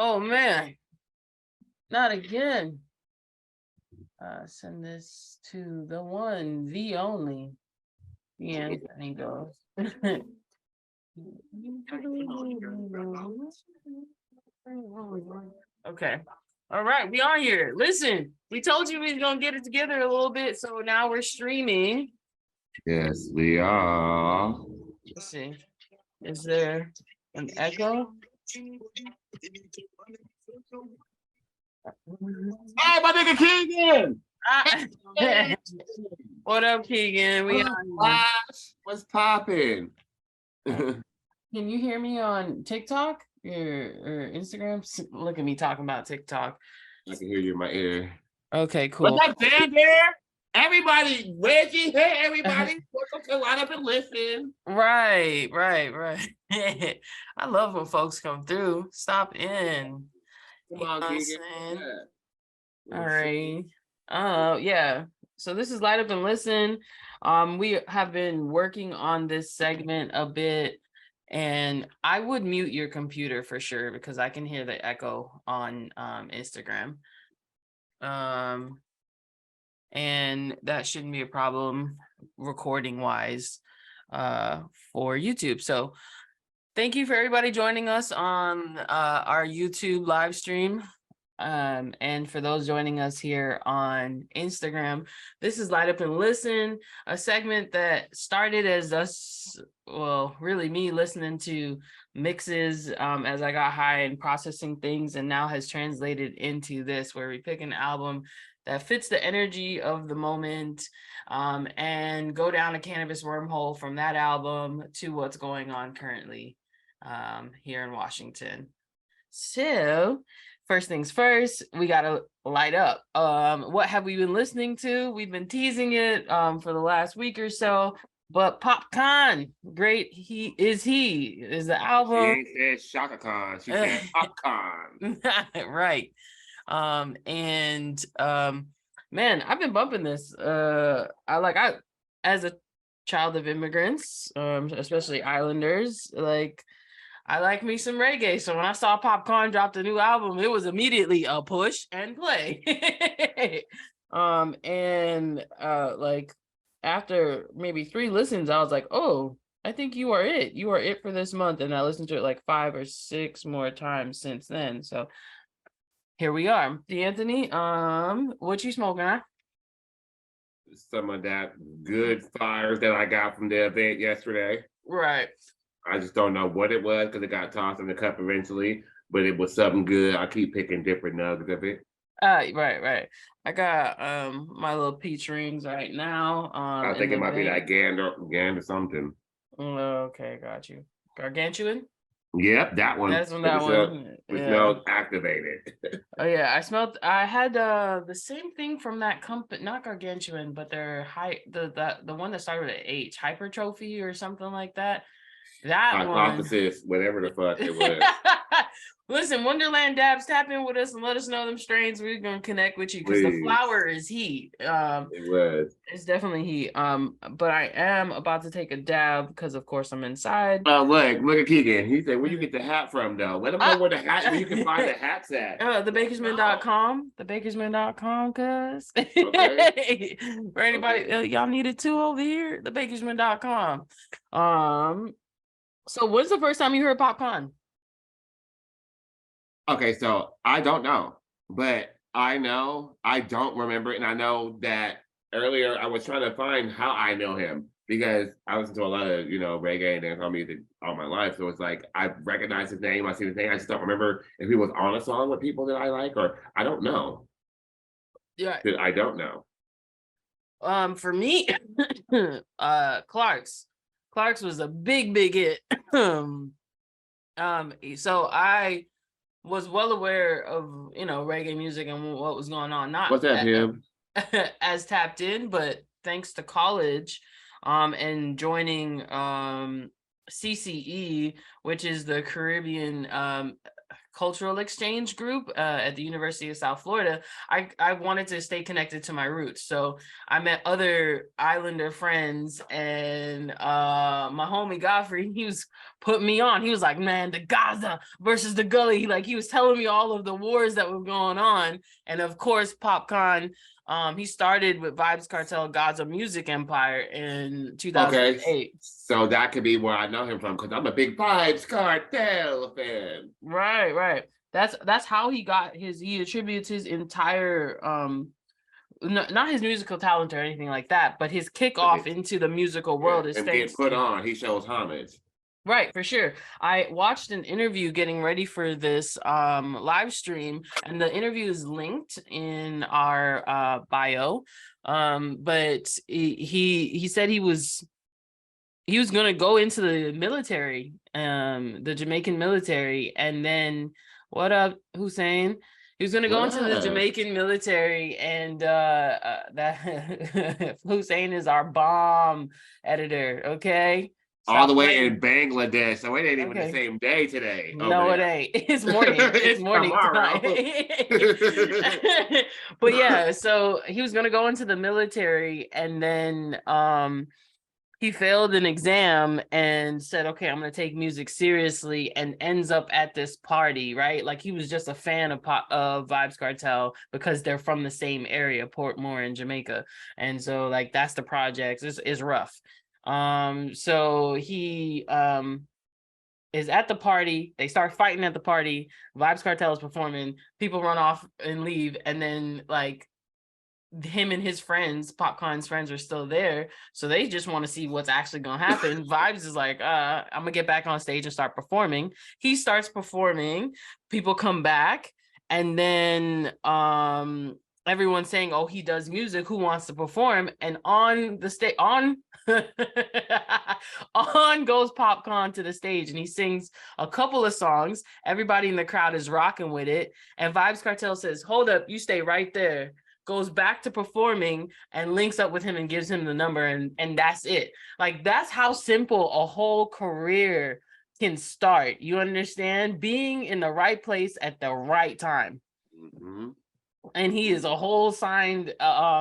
Oh man, not again. Send this to the one, the only. Yeah, there you go. Okay. All right, we are here. Listen, we told you we was gonna get it together a little bit, so now we're streaming. Yes, we are. Let's see. Is there an echo? Hey, my nigga Keegan! What up, Keegan? We on. What's popping? Can you hear me on TikTok or Instagram? Look at me talking about TikTok. I can hear you in my ear. Okay, cool. What's up, Dan there? Everybody, Reggie, hey, everybody. Welcome to Line Up and Listen. Right. I love when folks come through. Stop in. Come on, Keegan. Yeah. All right. Yeah. So this is Light Up and Listen. We have been working on this segment a bit, and I would mute your computer for sure because I can hear the echo on Instagram. And that shouldn't be a problem recording wise for YouTube. So thank you for everybody joining us on our YouTube live stream. And for those joining us here on Instagram, this is Light Up and Listen, a segment that started as us, well, really me listening to mixes as I got high and processing things, and now has translated into this where we pick an album that fits the energy of the moment and go down a cannabis wormhole from that album to what's going on currently here in Washington. So first things first, we gotta light up. What have we been listening to? We've been teasing it for the last week or so, but Popcaan, great is the album. She said Shaka Khan. She said Popcaan. Right. Man, I've been bumping this. I as a child of immigrants, especially Islanders, I like me some reggae. So when I saw Popcaan drop the new album, it was immediately a push and play. After maybe 3 listens, I was like, oh, I think you are it. You are it for this month. And I listened to it like 5 or 6 more times since then. So here we are. D'Anthony, what you smoking on? Some of that good fires that I got from the event yesterday. Right. I just don't know what it was because it got tossed in the cup eventually, but it was something good. I keep picking different nuggets of it. Right. I got my little peach rings right now. I think it might be that gander something. Okay, got you. Gargantuan? Yep, that one. That's that one. It smells activated. Oh yeah, I had the same thing from that company, not Gargantuan, but their the one that started with an H, Hypertrophy or something like that. That Hypothesis, whatever the fuck it was. Listen, Wonderland Dabs, tap in with us and let us know them strains. We're gonna connect with you because the flower is heat. It's definitely heat. But I am about to take a dab because of course I'm inside. Oh, look at Keegan. He said, where you get the hat from though? Let him know where you can find the hats at. The Bakersmen.com. The Bakersmen.com, cuz. Okay. For anybody, y'all need it too over here. The Bakersmen.com. So when's the first time you heard Popcaan? Okay, so I don't know, but I know I don't remember, and I know that earlier I was trying to find how I know him because I listen to a lot of reggae and dancehall music all my life, so it's like I recognize his name, I see his name, I just don't remember if he was on a song with people that I like, or I don't know. Yeah, I don't know. For me, Clark's was a big hit. So I was well aware of reggae music and what was going on. Not what's that him as tapped in, but thanks to college, and joining CCE, which is the Caribbean cultural exchange group at the University of South Florida, I wanted to stay connected to my roots. So I met other Islander friends, and my homie Godfrey, he was putting me on. He was like, man, the Gaza versus the Gully. Like, he was telling me all of the wars that were going on. And of course, Popcaan, he started with Vibes Cartel Gaza Music Empire in Okay, 2008. so that could be where I know him from, because I'm a big Vibes Cartel fan. Right. That's how he got he attributes his entire not his musical talent or anything like that, but his kickoff into the musical world is And get thanks put to, on. He shows homage. right, for sure. I watched an interview getting ready for this live stream, and the interview is linked in our bio. But he said he was gonna go into the military, the Jamaican military, and then what up, Hussein? He was gonna go What into the up? Jamaican military, and that Hussein is our bomb editor. Okay, All stop the way in playing. Bangladesh. So it ain't even the Okay, same day today over no, it there. ain't. It's morning. It's It's morning tomorrow. tonight. But yeah, so he was gonna go into the military, and then he failed an exam and said, okay, I'm going to take music seriously, and ends up at this party, right? Like, he was just a fan of Vibes Cartel because they're from the same area, Portmore in Jamaica. And so, like, that's the project. It's rough. So he is at the party. They start fighting at the party. Vibes Cartel is performing. People run off and leave. And then, like, him and his friends, Popcaan's friends, are still there, so they just want to see what's actually gonna happen. Vibes is like, I'm gonna get back on stage and start performing. He starts performing, people come back, and then everyone's saying, oh, he does music, who wants to perform? And on the stage, on on goes Popcaan to the stage, and he sings a couple of songs. Everybody in the crowd is rocking with it, and Vibes Cartel says, hold up, you stay right there. Goes back to performing and links up with him and gives him the number, and that's it. Like, that's how simple a whole career can start. You understand? Being in the right place at the right time. Mm-hmm. And he is a whole signed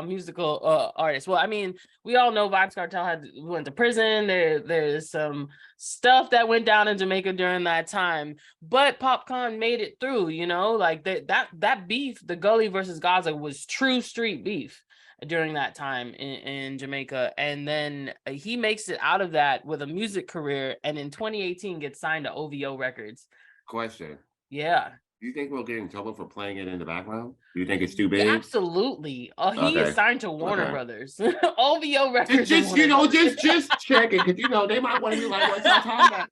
musical artist. Well, I mean, we all know Vibes Cartel went to prison. There's some stuff that went down in Jamaica during that time, but Popcaan made it through. You know, like that beef, the Gully versus Gaza, was true street beef during that time in Jamaica. And then he makes it out of that with a music career, and in 2018 gets signed to OVO Records. Question. Yeah. Do you think we'll get in trouble for playing it in the background? Do you think it's too big? Absolutely. He is Okay. signed to Warner Okay. Brothers. OVO Records. Just just check it, because they might want to be like, what's y'all talking about?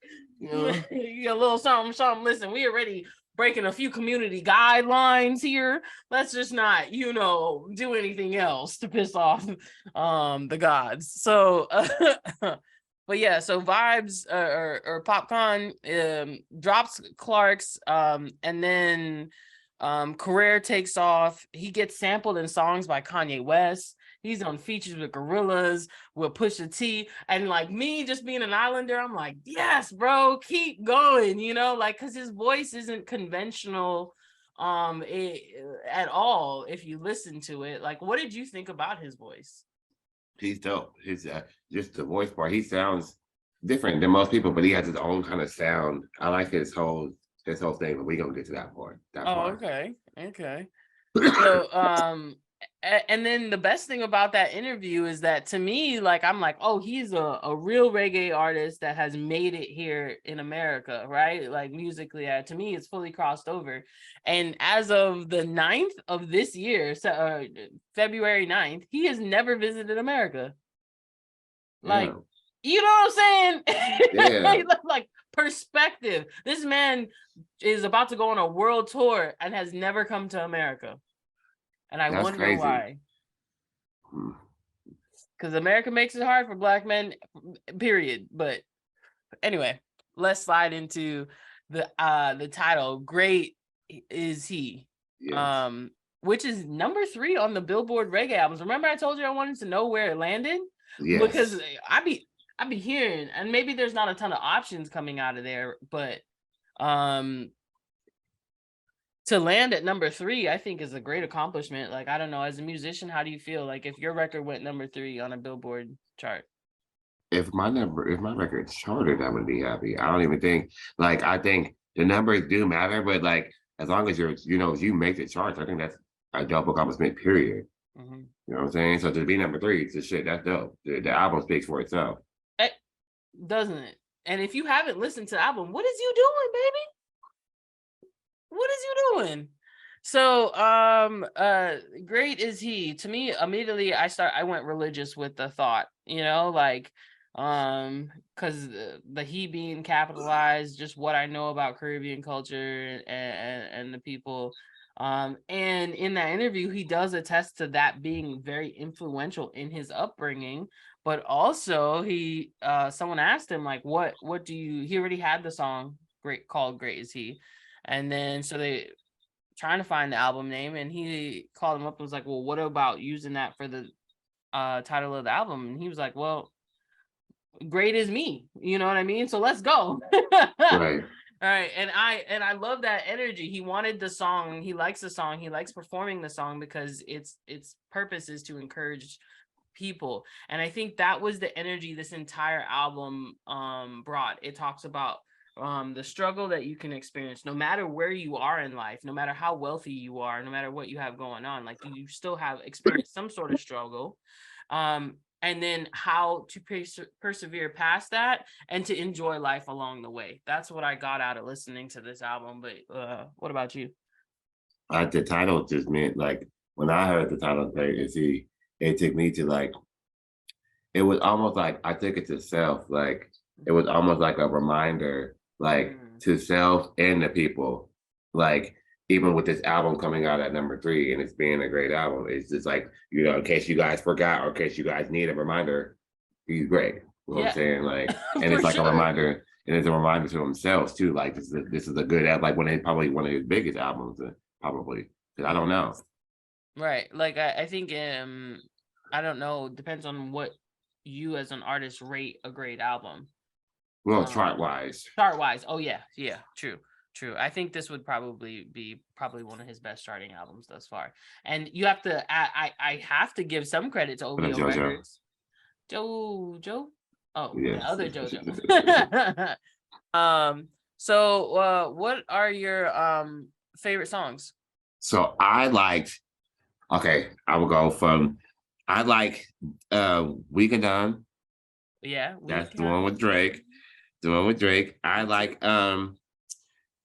A little something. Listen, we already breaking a few community guidelines here. Let's just not, do anything else to piss off the gods. So but yeah, so Vibes or Popcaan drops Clark's, and then career takes off. He gets sampled in songs by Kanye West. He's on features with Gorillaz, with Pusha T, and like me, just being an Islander, I'm like, yes, bro, keep going, like, because his voice isn't conventional at all. If you listen to it, like, what did you think about his voice? He's dope. His just the voice part. He sounds different than most people, but he has his own kind of sound. I like his whole thing, but we're gonna get to that part. Okay. So and then the best thing about that interview is that, to me, like, I'm like, oh, he's a real reggae artist that has made it here in America, right? Like, musically, to me, it's fully crossed over. And as of the 9th of this year, so February 9th, he has never visited America. Like, you know what I'm saying? Yeah. Like, perspective. This man is about to go on a world tour and has never come to America. And I wonder crazy. Why. Because America makes it hard for Black men, period. But anyway, let's slide into the title. Great Is He. Yes. Which is number 3 on the Billboard reggae albums. Remember I told you I wanted to know where it landed? Yes. Because I be hearing, and maybe there's not a ton of options coming out of there, but To land at number 3, I think is a great accomplishment. Like, I don't know, as a musician, how do you feel like if your record went number 3 on a Billboard chart? If my record charted, I would be happy. I don't even think like I think the numbers do matter, but like as long as you make the charts, I think that's a dope accomplishment, period. Mhm. You know what I'm saying? So to be number 3, it's just shit, that's dope. The album speaks for itself. Eh, doesn't it? And if you haven't listened to the album, what is you doing, baby? What is you doing? So great is he. To me, immediately I went religious with the thought, like because the he being capitalized, just what I know about Caribbean culture and the people. And in that interview, he does attest to that being very influential in his upbringing. But also he someone asked him like what do you he already had the song Great Is He. And then so they trying to find the album name, and he called him up and was like, well, what about using that for the title of the album? And he was like, well, great is me, you know what I mean? So let's go. All Right. right. And I love that energy. He wanted the song, he likes the song, he likes performing the song because its purpose is to encourage people. And I think that was the energy this entire album brought. It talks about the struggle that you can experience no matter where you are in life, no matter how wealthy you are, no matter what you have going on, like you still have experienced some sort of struggle. And then how to persevere past that and to enjoy life along the way. That's what I got out of listening to this album. But what about you? The title just meant like when I heard the title Great Is He, it took me to like it was almost like I took it to self, like it was almost like a reminder, like Mm. to self and the people. Like even with this album coming out at number 3 and it's being a great album, it's just like, in case you guys forgot or in case you guys need a reminder, he's great. You know what I'm Yeah, saying? Like, and for it's like a sure. reminder, and it's a reminder to themselves too. Like this is a good album, like probably one of his biggest albums, probably. Because I don't know. Right. Like I think I don't know, depends on what you as an artist rate a great album. Well, Um chart wise, chart wise. Oh yeah, yeah, true. True. I think this would probably be one of his best charting albums thus far. And you have to I have to give some credit to but OVO JoJo, Records. Joe? Oh, the yes. other JoJo. So what are your favorite songs? So I liked. Okay, I will go from. I like Week and Done. Yeah, we That's the can. one with Drake. The one with Drake. I Me too. like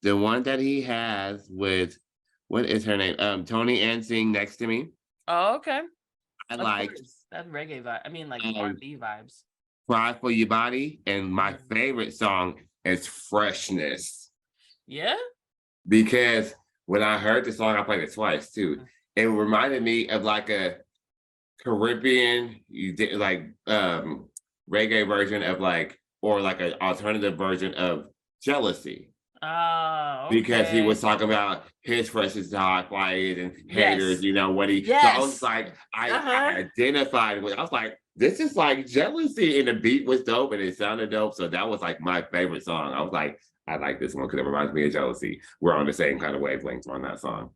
the one that he has with what is her name? Tony Ansing Next to Me. Oh, okay. I Of liked course. That's reggae vibe. I mean, like um R&B vibes. Cry for Your Body. And my Mhm. favorite song is Freshness. Yeah? Because when I heard the song, I played it twice too. Mm. It reminded me of like a Caribbean, you did like reggae version of like, or like an alternative version of Jealousy. Ah, Because he was okay. talking about his freshest hot quiet and haters, Yes. what he so I was Yes. like, Uh-huh. I identified with I was like, this is like Jealousy, and the beat was dope and it sounded dope. So that was like my favorite song. I was like, I like this one because it reminds me of Jealousy. We're on the same kind of wavelength on that song.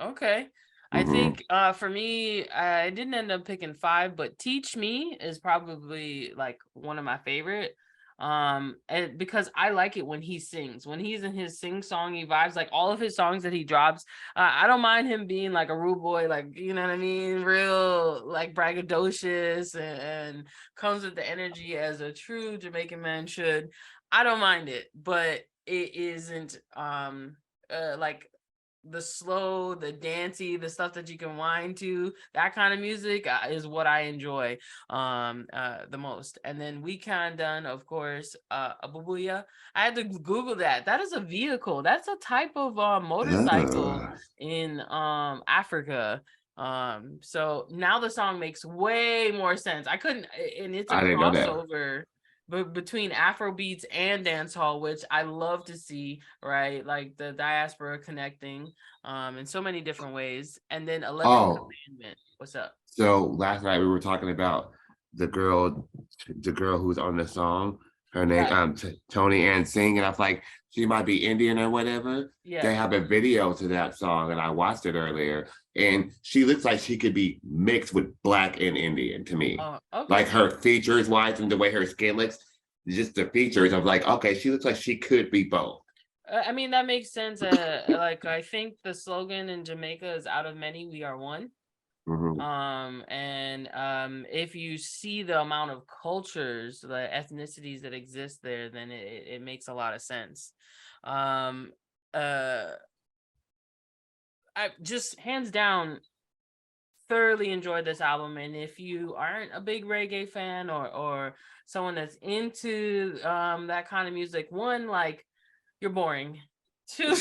Okay. I Hmm. think for me, I didn't end up picking 5, but Teach Me is probably like one of my favorite. And because I like it when he sings, when he's in his sing-songy vibes, like all of his songs that he drops, I don't mind him being like a rude boy, like, you know what I mean, real like braggadocious and comes with the energy as a true Jamaican man should. I don't mind it, but it isn't like the slow, the dancey, the stuff that you can whine to, that kind of music is what I enjoy the most. And then We Can Done, of course, Abubuya. I had to Google that. That is a vehicle. That's a type of motorcycle Oh, in Africa. So now the song makes way more sense. I couldn't, and it's a I didn't know that. crossover between Afro beats and dancehall, which I love to see, right? Like the diaspora connecting in so many different ways. And then 11th Oh, Commandment. What's up? so last night we were talking about the girl, the girl who's on the song. Her name Tony Ann Singh, and I was like, she might be Indian or whatever. Yeah. They have a video to that song, and I watched it earlier, and she looks like she could be mixed with Black and Indian to me. Okay. Like her features wise and the way her skin looks, just the features of like, okay, she looks like she could be both. I mean, that makes sense. Like, I think the slogan in Jamaica is "Out of many, we are one." Mm-hmm. If you see the amount of cultures, the ethnicities that exist there, then it makes a lot of sense. Um, I just hands down thoroughly enjoyed this album, and if you aren't a big reggae fan or someone that's into that kind of music, one, like, you're boring. Two,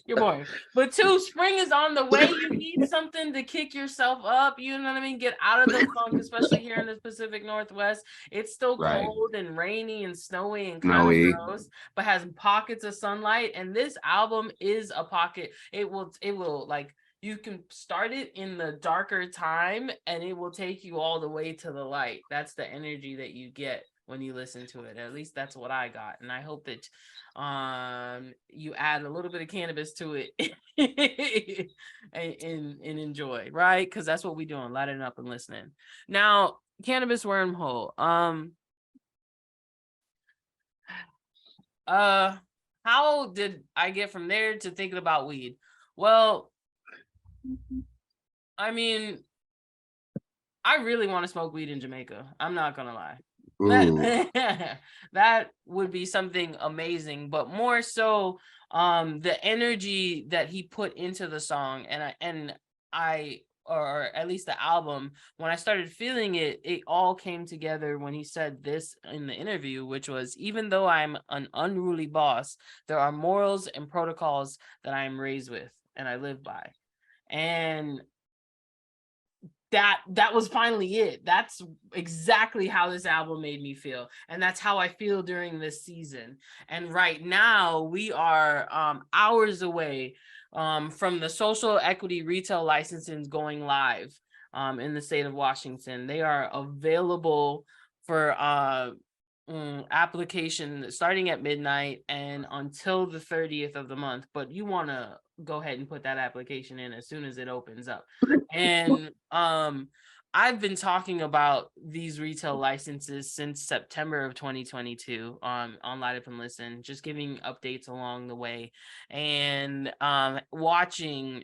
you're boring. But two, spring is on the way. You need something to kick yourself up. You know what I mean? Get out of the funk, especially here in the Pacific Northwest. It's still Right. cold and rainy and snowy and kind of Snowy. gross, but has pockets of sunlight. And this album is a pocket. It will like, you can start it in the darker time and it will take you all the way to the light. That's the energy that you get when you listen to it. At least that's what I got, and I hope that you add a little bit of cannabis to it and enjoy, right? Because that's what we doing, lighting up and listening. Now, cannabis wormhole. How did I get from there to thinking about weed? Well, I mean, I really want to smoke weed in Jamaica. I'm not gonna lie. That would be something amazing, but more so the energy that he put into the song, and I or at least the album, when I started feeling it, it all came together when he said this in the interview, which was, even though I'm an unruly boss, there are morals and protocols that I am raised with and I live by. And that was finally it. That's exactly how this album made me feel, and that's how I feel during this season. And right now we are hours away from the social equity retail licensing going live in the state of Washington. They are available for application starting at midnight and until the 30th of the month, but you want to go ahead and put that application in as soon as it opens up. And I've been talking about these retail licenses since September of 2022 on Light Up and Listen, just giving updates along the way, and watching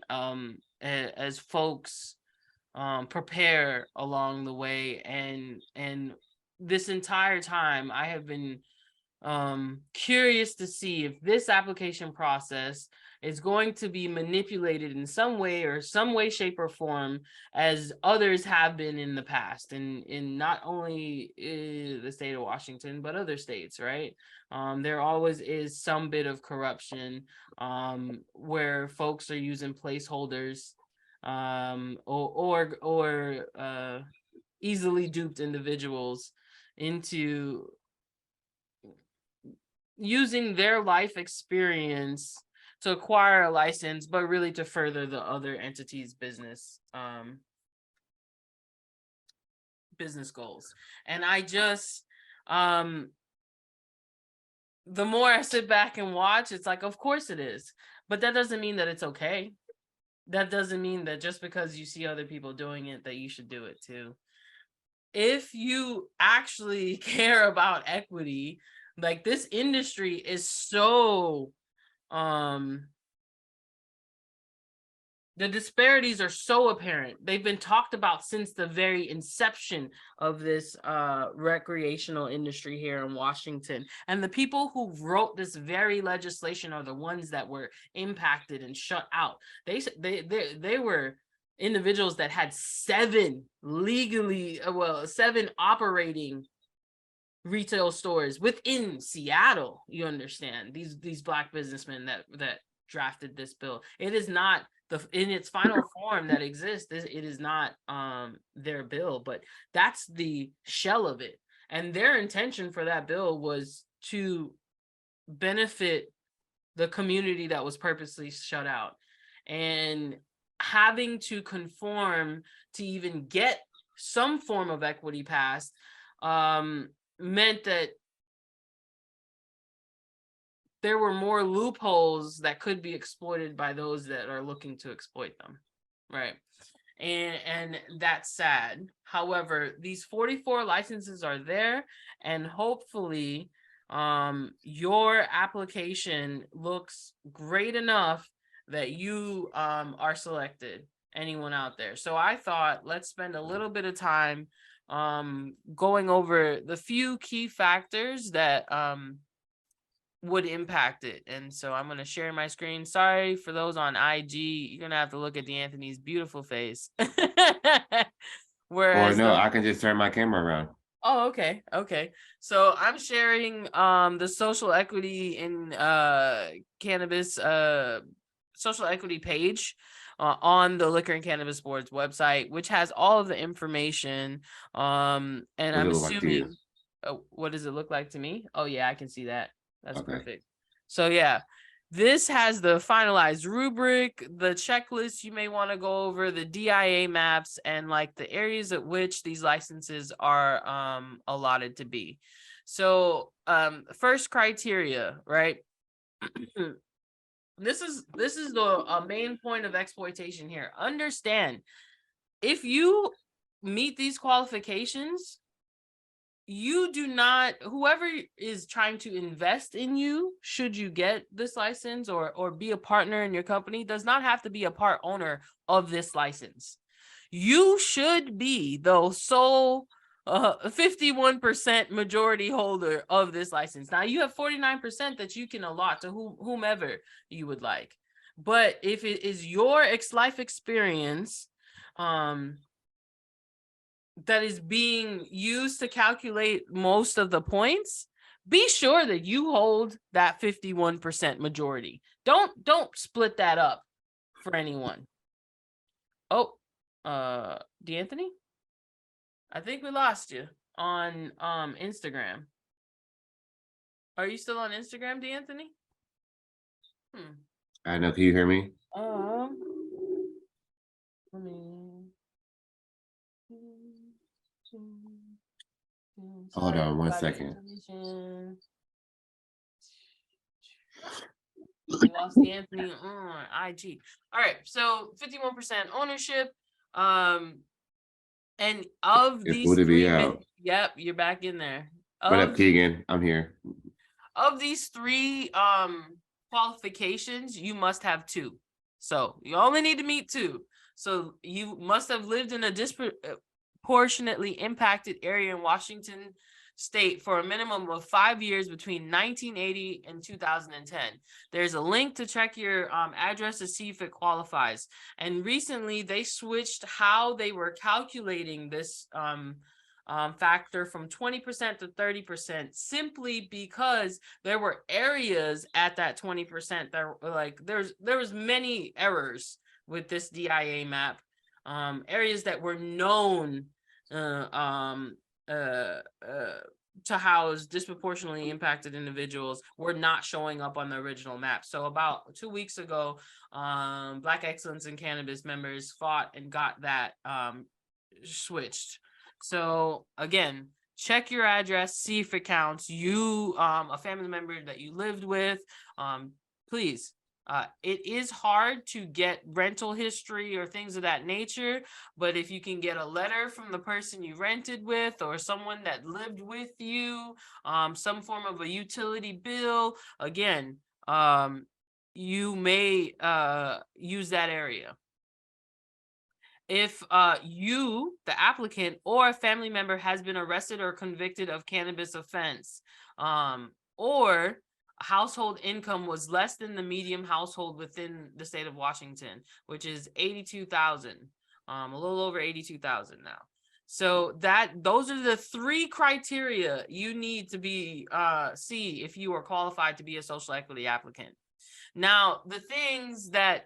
as folks prepare along the way. And this entire time I have been curious to see if this application process is going to be manipulated in some way, shape, or form, as others have been in the past, and in not only the state of Washington, but other states, right? There always is some bit of corruption where folks are using placeholders or easily duped individuals into using their life experience to acquire a license, but really to further the other entity's business goals. And I just the more I sit back and watch, it's like, of course it is, but that doesn't mean that it's okay. That doesn't mean that just because you see other people doing it that you should do it too. If you actually care about equity, like, this industry is so the disparities are so apparent. They've been talked about since the very inception of this recreational industry here in Washington. And the people who wrote this very legislation are the ones that were impacted and shut out. They were individuals that had seven operating retail stores within Seattle. You understand, these Black businessmen that drafted this bill. It is not in its final form that exists. It is not their bill, but that's the shell of it. And their intention for that bill was to benefit the community that was purposely shut out. And having to conform to even get some form of equity passed meant that there were more loopholes that could be exploited by those that are looking to exploit them, right? And that's sad. However, these 44 licenses are there, and hopefully your application looks great enough that you are selected, anyone out there. So I thought, let's spend a little bit of time going over the few key factors that would impact it. And so I'm going to share my screen. Sorry for those on IG. You're going to have to look at D'Anthony's beautiful face. Or Whereas no, I can just turn my camera around. Oh, okay. Okay. So I'm sharing the social equity in cannabis social equity page on the Liquor and Cannabis Board's website, which has all of the information. And What I'm does it look like to you? assuming what does it look like to me? Oh yeah, I can see that. That's Okay. perfect. So yeah, this has the finalized rubric, the checklist you may want to go over, the DIA maps, and like the areas at which these licenses are allotted to be. So first criteria, right? This is the main point of exploitation here. Understand, if you meet these qualifications, you do not, whoever is trying to invest in you, should you get this license or be a partner in your company, does not have to be a part owner of this license. You should be the sole 51% majority holder of this license. Now you have 49% that you can allot to whomever you would like. But if it is your life experience that is being used to calculate most of the points, be sure that you hold that 51% majority. Don't split that up for anyone. Oh, D'Anthony, I think we lost you on Instagram. Are you still on Instagram, D'Anthony? I know. Can you hear me? Let me. Hold on 1 second. We lost D'Anthony on IG. All right, so 51% ownership. And of these three, yep, you're back in there. What up, Keegan? I'm here. Of these three qualifications, you must have two. So you only need to meet two. So you must have lived in a disproportionately impacted area in Washington State for a minimum of 5 years between 1980 and 2010. There's a link to check your address to see if it qualifies. And recently they switched how they were calculating this factor from 20% to 30%, simply because there were areas at that 20% that were like, there was many errors with this DIA map. Areas that were known to house disproportionately impacted individuals were not showing up on the original map. So about 2 weeks ago, Black Excellence in Cannabis members fought and got that switched. So again, check your address, see if it counts. You, a family member that you lived with, please. It is hard to get rental history or things of that nature, but if you can get a letter from the person you rented with or someone that lived with you, some form of a utility bill, again, you may use that area. If you, the applicant, or a family member has been arrested or convicted of cannabis offense, or household income was less than the median household within the state of Washington, which is 82,000, a little over 82,000 now. So those are the three criteria you need to be see if you are qualified to be a social equity applicant. Now, the things that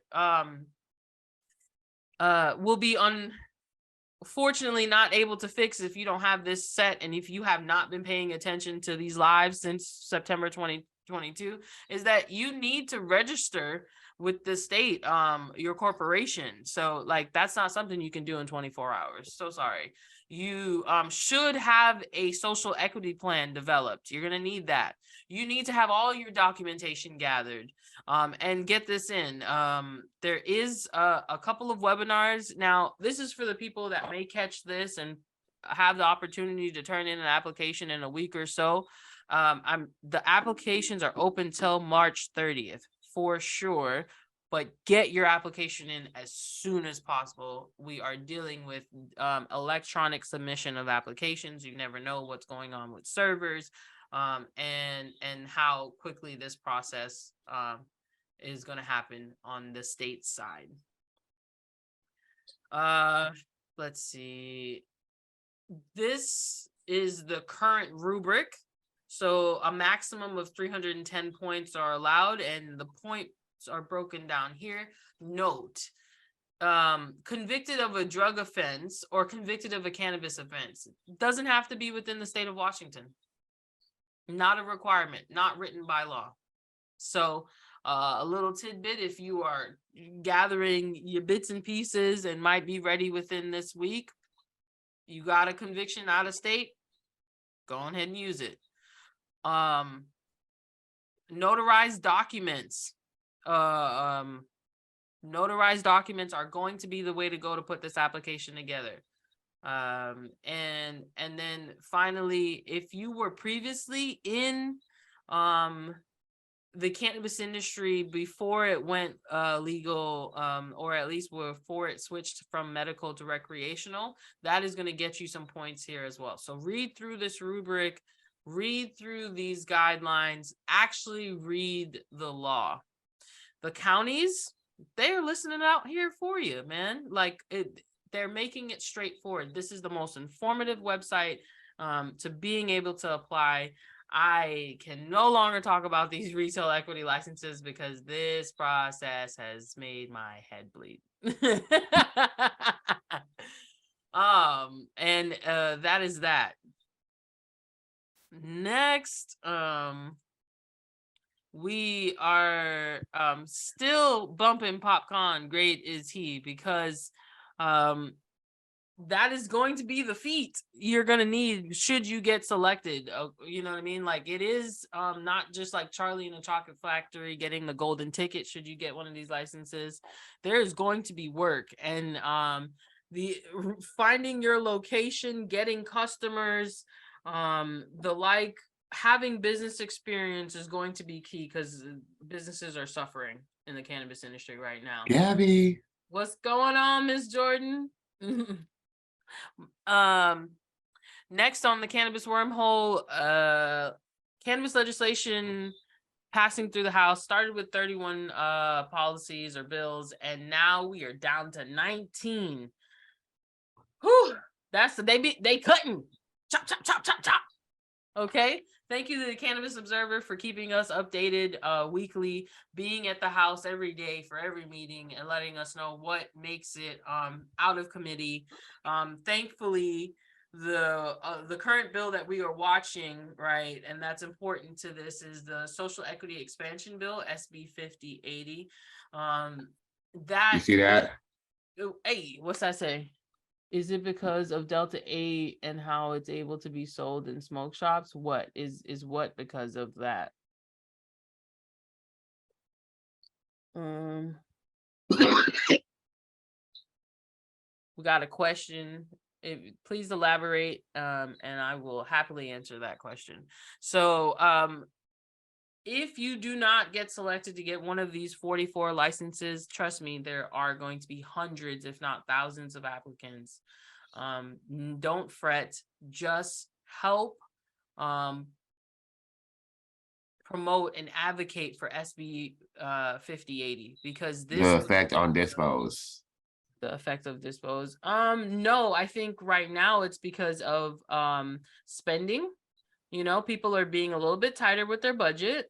will be unfortunately not able to fix if you don't have this set, and if you have not been paying attention to these lives since September 2022, is that you need to register with the state, your corporation. So like, that's not something you can do in 24 hours. So sorry. You should have a social equity plan developed. You're going to need that. You need to have all your documentation gathered. And get this in. There is a couple of webinars. Now, this is for the people that may catch this and have the opportunity to turn in an application in a week or so. The applications are open till March 30th for sure, but get your application in as soon as possible. We are dealing with electronic submission of applications. You never know what's going on with servers, and how quickly this process is going to happen on the state side. Let's see. This is the current rubric. So a maximum of 310 points are allowed, and the points are broken down here. Note, convicted of a drug offense or convicted of a cannabis offense doesn't have to be within the state of Washington. Not a requirement, not written by law. So a little tidbit, if you are gathering your bits and pieces and might be ready within this week, you got a conviction out of state, go ahead and use it. Notarized documents. Notarized documents are going to be the way to go to put this application together. And then finally, if you were previously in the cannabis industry before it went legal, or at least before it switched from medical to recreational, that is going to get you some points here as well. So read through this rubric, read through these guidelines, actually read the law. The counties, they're listening out here for you, man. Like they're making it straightforward. This is the most informative website to being able to apply. I can no longer talk about these retail equity licenses because this process has made my head bleed. And that is that. Next, we are still bumping Popcaan. Great is he, because that is going to be the feat you're going to need should you get selected. You know what I mean? Like, it is not just like Charlie in the Chocolate Factory getting the golden ticket should you get one of these licenses. There is going to be work, and the finding your location, getting customers, having business experience is going to be key, because businesses are suffering in the cannabis industry right now. Gabby, what's going on, Miss Jordan? Next on the cannabis wormhole, cannabis legislation passing through the House started with 31 policies or bills, and now we are down to 19. Whew, that's they cutting. Chop, chop, chop, chop, chop. Okay. Thank you to the Cannabis Observer for keeping us updated weekly, being at the House every day for every meeting and letting us know what makes it out of committee. Thankfully, the current bill that we are watching, right, and that's important to this, is the Social Equity Expansion Bill, SB 5080. You see that? Hey, what's that say? Is it because of Delta 8 and how it's able to be sold in smoke shops? What is what because of that? We got a question. Please elaborate, and I will happily answer that question. So, if you do not get selected to get one of these 44 licenses, trust me, there are going to be hundreds, if not thousands, of applicants. Don't fret. Just help promote and advocate for SB 5080, because this the effect on dispos. The effect of dispose. No, I think right now it's because of spending. You know, people are being a little bit tighter with their budget.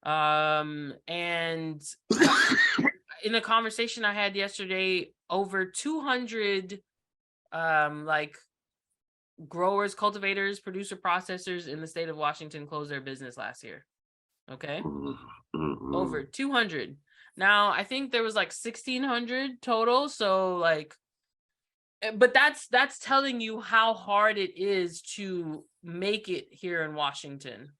And in a conversation I had yesterday, over 200 like growers, cultivators, producer, processors in the state of Washington closed their business last year. Okay. Over 200. Now I think there was like 1,600 total, so like But that's telling you how hard it is to make it here in Washington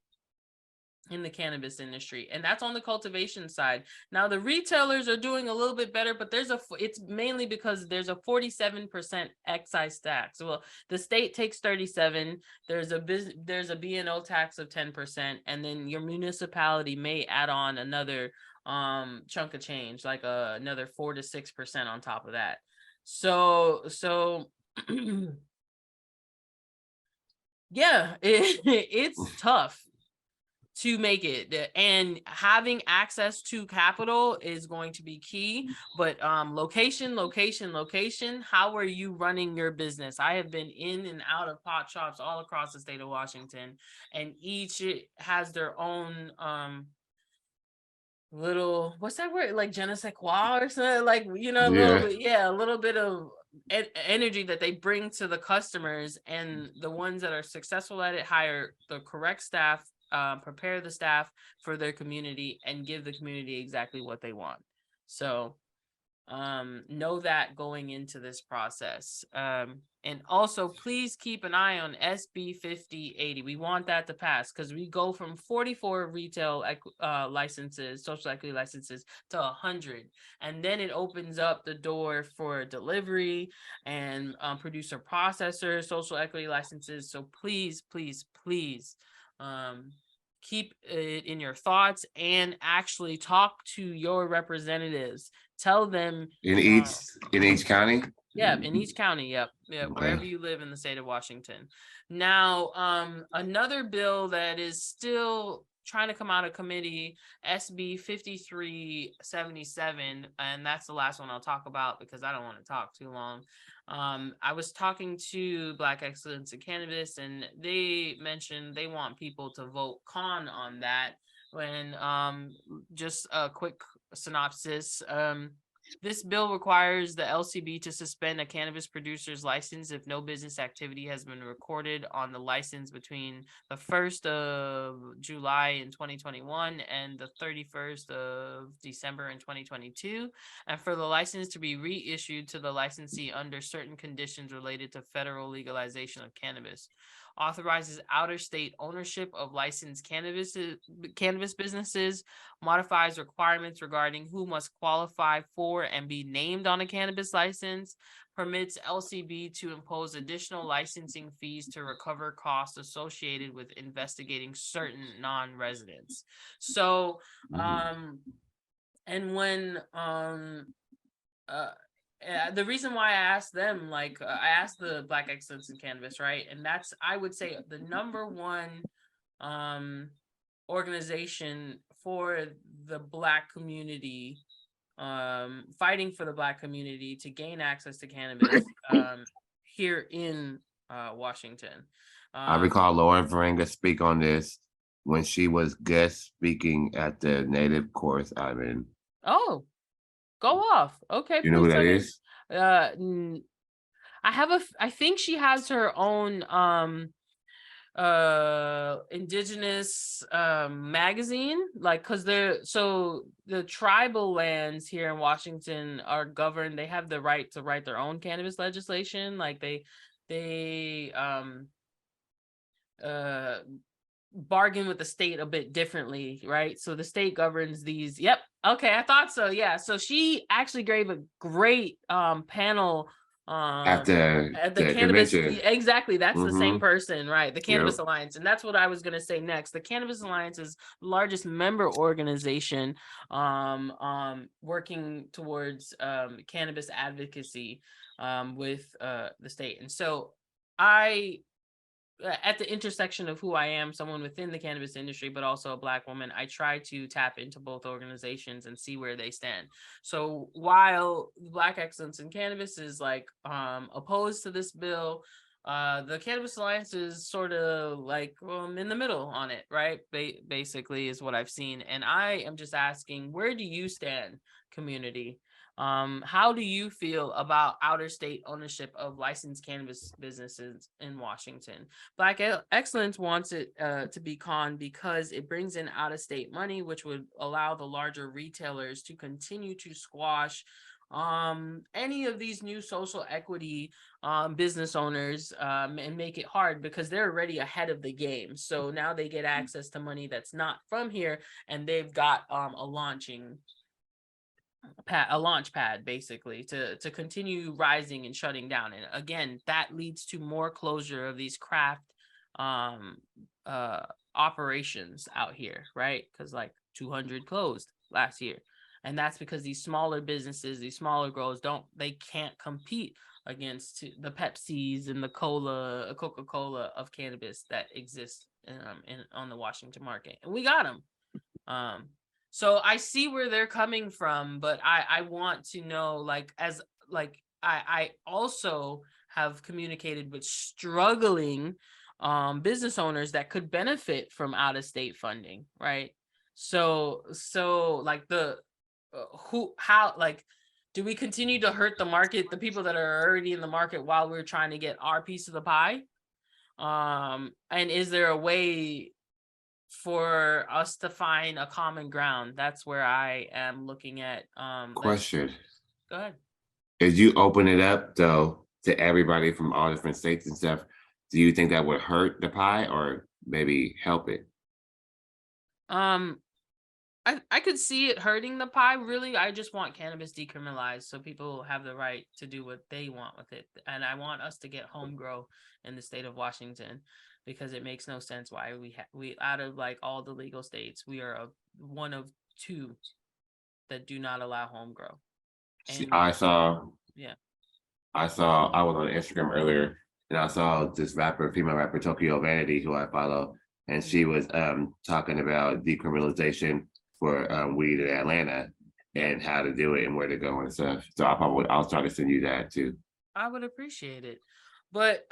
in the cannabis industry, and that's on the cultivation side. Now the retailers are doing a little bit better, but it's mainly because there's a 47% excise tax. Well, the state takes 37, there's a B&O tax of 10%, and then your municipality may add on another chunk of change, like another 4 to 6% on top of that. So yeah, it's tough to make it, and having access to capital is going to be key. But location, how are you running your business? I have been in and out of pot shops all across the state of Washington, and each has their own little, what's that word, like je ne sais quoi or something, like, a little Yeah. bit, yeah, a little bit of energy that they bring to the customers, and the ones that are successful at it hire the correct staff, prepare the staff for their community, and give the community exactly what they want. So know that going into this process. And also please keep an eye on SB 5080. We want that to pass, because we go from 44 retail licenses, social equity licenses, to 100, and then it opens up the door for delivery and producer processor social equity licenses. So please keep it in your thoughts, and actually talk to your representatives. Tell them In each county. yeah, in each county, yep, wherever Okay. you live in the state of Washington. Now, another bill that is still trying to come out of committee, SB 5377, and that's the last one I'll talk about because I don't want to talk too long. I was talking to Black Excellence in Cannabis, and they mentioned they want people to vote con on that. When just a quick synopsis, this bill requires the LCB to suspend a cannabis producer's license if no business activity has been recorded on the license between the 1st of July in 2021 and the 31st of December in 2022, and for the license to be reissued to the licensee under certain conditions related to federal legalization of cannabis. Authorizes outer state ownership of licensed cannabis businesses, modifies requirements regarding who must qualify for and be named on a cannabis license, permits LCB to impose additional licensing fees to recover costs associated with investigating certain non-residents. So, and when the reason why I asked them, like, I asked the Black Excellence in Cannabis, right? And that's, I would say, the number one organization for the Black community, fighting for the Black community to gain access to cannabis here in Washington. I recall Lauren Faringa speak on this when she was guest speaking at the Native Chorus Island. Oh, go off. Okay, You know who please that tell me. is? I think she has her own indigenous magazine, like, because the tribal lands here in Washington are governed. They have the right to write their own cannabis legislation. Like they bargain with the state a bit differently, right? So the state governs these. Yep. Okay, I thought so. Yeah. So she actually gave a great panel At at the the cannabis. convention. Exactly, that's the same Mm-hmm. person, right? The Cannabis Yep. Alliance, and that's what I was going to say next. The Cannabis Alliance is the largest member organization working towards cannabis advocacy with the state. And so I, at the intersection of who I am, someone within the cannabis industry, but also a Black woman, I try to tap into both organizations and see where they stand. So while Black Excellence in Cannabis is like opposed to this bill, the Cannabis Alliance is sort of like in the middle on it, right? Basically is what I've seen. And I am just asking, where do you stand, community? How do you feel about outer state ownership of licensed cannabis businesses in Washington? Black Excellence wants it to be con because it brings in out of state money, which would allow the larger retailers to continue to squash any of these new social equity business owners and make it hard because they're already ahead of the game. So now they get access to money that's not from here, and they've got a launch pad basically to continue rising and shutting down. And again, that leads to more closure of these craft operations out here, right? Because like 200 closed last year, and that's because these smaller businesses, these smaller growers they can't compete against the Pepsis and the Coca-Cola of cannabis that exist on the Washington market, and we got them. So I see where they're coming from, but I want to know, like, I also have communicated with struggling business owners that could benefit from out-of-state funding, right? So like do we continue to hurt the market, the people that are already in the market, while we're trying to get our piece of the pie? And is there a way for us to find a common ground? That's where I am looking at. Question. Go ahead. As you open it up though to everybody from all different states and stuff, do you think that would hurt the pie or maybe help it? I could see it hurting the pie. Really, I just want cannabis decriminalized so people have the right to do what they want with it. And I want us to get home grow in the state of Washington, because it makes no sense why we out of like all the legal states, we are one of two that do not allow home grow. And I was on Instagram earlier and I saw this female rapper, Tokyo Vanity, who I follow, and she was talking about decriminalization for weed in Atlanta and how to do it and where to go and stuff. So I'll try to send you that too. I would appreciate it. But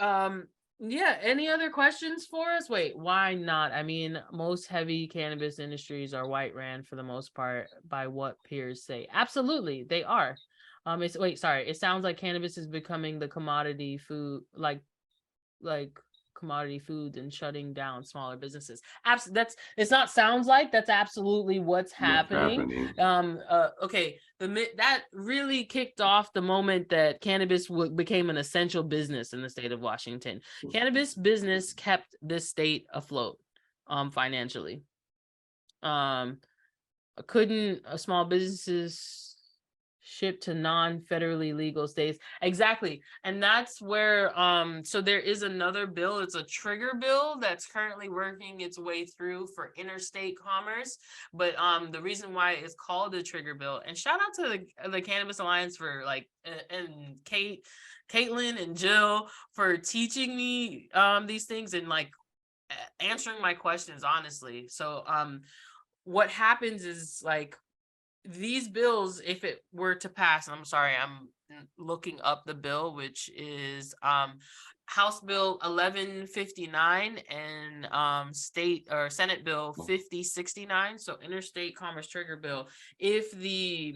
yeah, any other questions for us? Wait, why not? I mean, most heavy cannabis industries are white ran for the most part, by what peers say. Absolutely, they are. It sounds like cannabis is becoming the commodity food, like commodity foods, and shutting down smaller businesses. Sounds like that's absolutely what's happening. Okay, that really kicked off the moment that cannabis became an essential business in the state of Washington. Cannabis business kept this state afloat financially. Couldn't small businesses ship to non-federally legal states? Exactly. And that's where so there is another bill. It's a trigger bill that's currently working its way through for interstate commerce. But the reason why it's called a trigger bill, and shout out to the Cannabis Alliance for and Caitlin and Jill for teaching me these things and like answering my questions honestly. So what happens is, like, these bills, if it were to pass, I'm sorry, I'm looking up the bill, which is House Bill 1159 and State or Senate Bill 5069. So Interstate Commerce Trigger Bill. If the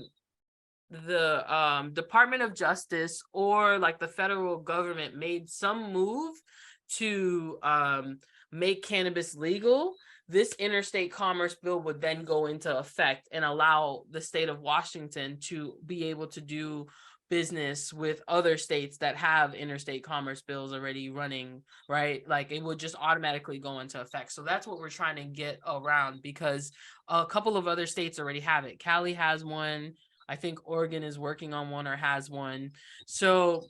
Department of Justice or like the federal government made some move to make cannabis legal, this interstate commerce bill would then go into effect and allow the state of Washington to be able to do business with other states that have interstate commerce bills already running, right? Like it would just automatically go into effect. So that's what we're trying to get around, because a couple of other states already have it. Cali has one. I think Oregon is working on one or has one. So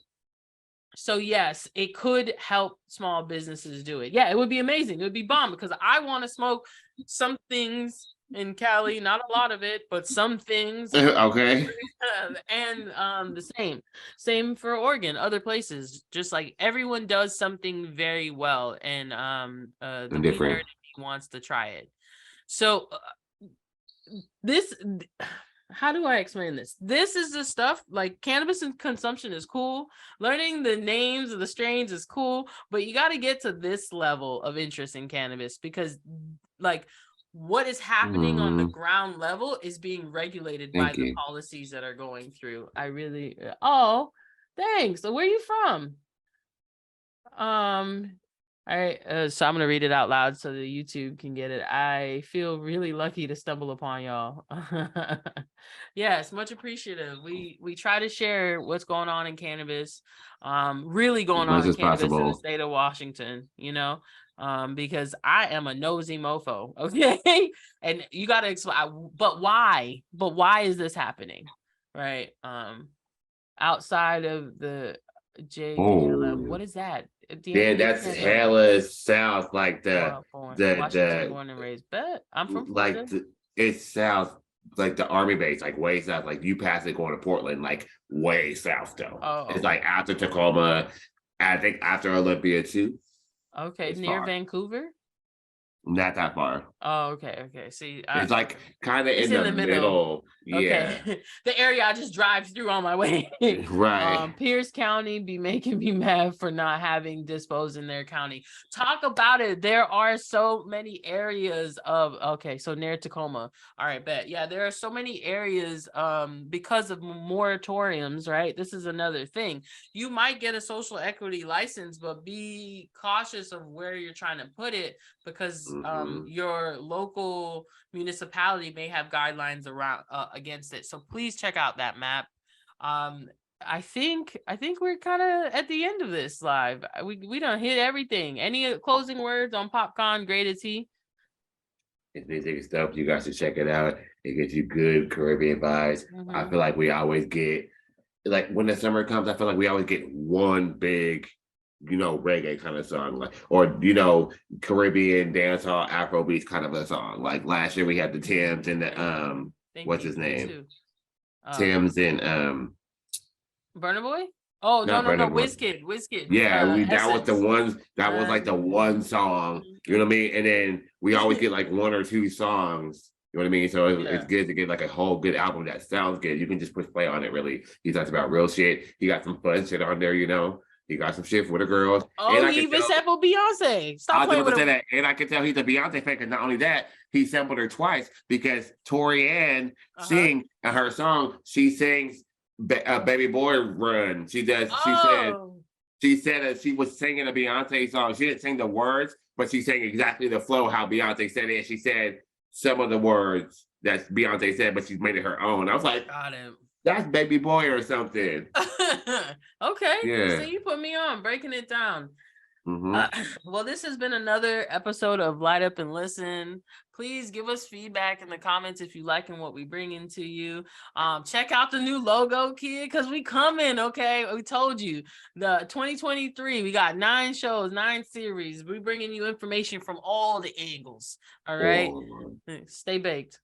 yes, it could help small businesses do it. Yeah, it would be amazing. It would be bomb, because I want to smoke some things in Cali, not a lot of it, but some things. Okay. And the same for Oregon, other places. Just like everyone does something very well, and the weed nerd wants to try it. So how do I explain this? This is the stuff, like cannabis and consumption is cool. Learning the names of the strains is cool, but you got to get to this level of interest in cannabis, because like what is happening on the ground level is being regulated by the policies that are going through. Oh, thanks. So where are you from? All right, so I'm gonna read it out loud so the YouTube can get it. I feel really lucky to stumble upon y'all. Yes, much appreciative. We try to share what's going on in cannabis, really As going on much in as cannabis in the possible. state of Washington, because I am a nosy mofo, okay? And you gotta explain, but why? But why is this happening? Right? Outside of the JBLM, Oh, what is that? yeah, Deanna, you that's can't tell me. hella south, like Washington, the born and raised. Bet I'm from like Florida. the, it's south, like the army base, like way south. Like you pass it going to Portland, like way south though. It's Oh, like after Tacoma, I think after Olympia too. okay, It's near far, Vancouver. not that far. Oh, okay. See, It's like kind of it's in in the the middle. middle. Okay. Yeah, The area I just drive through on my way. right. Pierce County be making me mad for not having disposed in their county. Talk about it. There are so many areas of okay, so near Tacoma. All right, bet. Yeah, there are so many areas because of moratoriums, right? This is another thing. You might get a social equity license, but be cautious of where you're trying to put it because Hmm. your local municipality may have guidelines around against it. So please check out that map. I think we're kind of at the end of this live. We don't hit everything. Any closing words on Popcaan Graded Tea? It's basic stuff. You guys should check it out. It gives you good Caribbean vibes. I Mm-hmm. feel like we always get like when the summer comes, I feel like we always get one big, reggae kind of song, like or Caribbean dancehall Afrobeats kind of a song. Like last year we had the Tims and the Thank what's you. his You name? too. Tims and Burna Boy. Oh no not no no, Brandon. Wizkid. Yeah, we that was the Essence. one that was like the one song, you know what I mean? And then we always get like one or two songs, you know what I mean? So it's Yeah. good to get like a whole good album that sounds good. You can just push play on it really. He talks about real shit. He got some fun shit on there, you know. He got some shit for the girls. Oh, And I he can even tell sampled Beyonce. Stop I was playing about with to say him. that, and I can tell he's a Beyonce fan because not only that, he sampled her twice because Tori Ann Uh-huh. sing her song. She sings "Baby Boy Run." She does. Oh. She said that she was singing a Beyonce song. She didn't sing the words, but she sang exactly the flow how Beyonce said it. She said some of the words that Beyonce said, but she's made it her own. I was like, Got him. that's Baby Boy or something. Okay. So Yeah. you put me on breaking it down. Mm-hmm. Well, this has been another episode of Light Up and Listen. Please give us feedback in the comments if you liking what we bring into you. Check out the new logo, kid, because we coming, okay? We told you. The 2023, we got 9 shows, 9 series. We bringing you information from all the angles, all right? Oh. Stay baked.